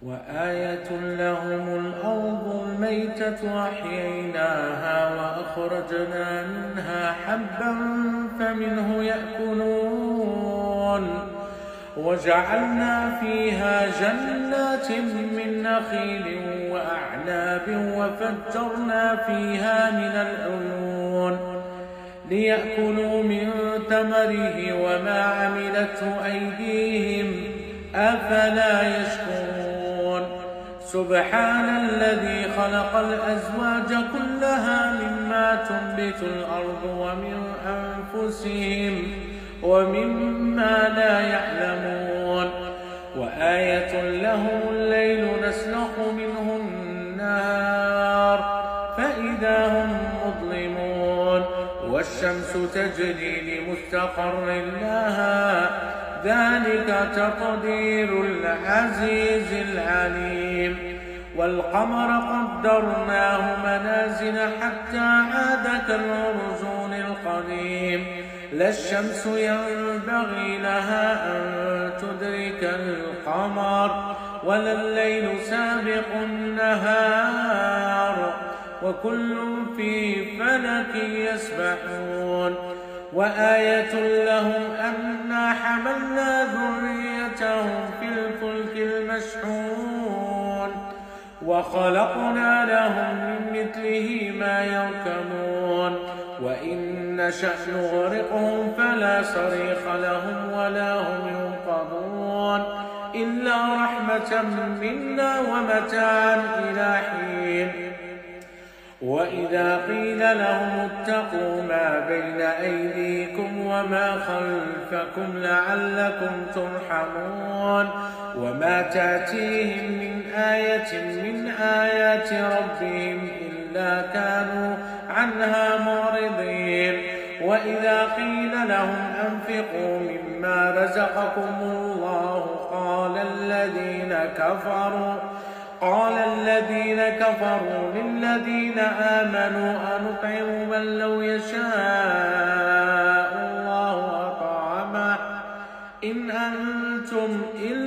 وآية لهم الأرض الميتة أحييناها وأخرجنا منها حبا فمنه يأكلون وجعلنا فيها جنات من نخيل وأعناب وفجرنا فيها من العيون ليأكلوا من ثمره وما عملته أيديهم أفلا يشكرون سبحان الذي خلق الأزواج كلها مما تنبت الأرض ومن أنفسهم ومما لا يعلمون وآية لهم الليل نسلخ منه النار فإذا هم مظلمون والشمس تجري لمستقر لها ذلك تقدير العزيز العليم والقمر قدرناه منازل حتى عاد كالعرجون القديم لا الشمس ينبغي لها أن تدرك القمر ولا الليل سابق النهار وكل في فلك يسبحون وآية لهم أنا حملنا ذريتهم في الفلك المشحون وخلقنا لهم من مثله ما يركبون وإن نشأ نغرقهم فلا صريخ لهم ولا هم ينقذون إلا رحمة منا ومتاعا إلى حين وإذا قيل لهم اتقوا ما بين أيديكم وما خلفكم لعلكم ترحمون وما تأتيهم من آية من آيات ربهم إلا كانوا عنها معرضين وإذا قيل لهم أنفقوا مما رزقكم الله قال الذين كفروا للذين آمنوا أنطعم من لو يشاء الله أطعمه إن أنتم إلا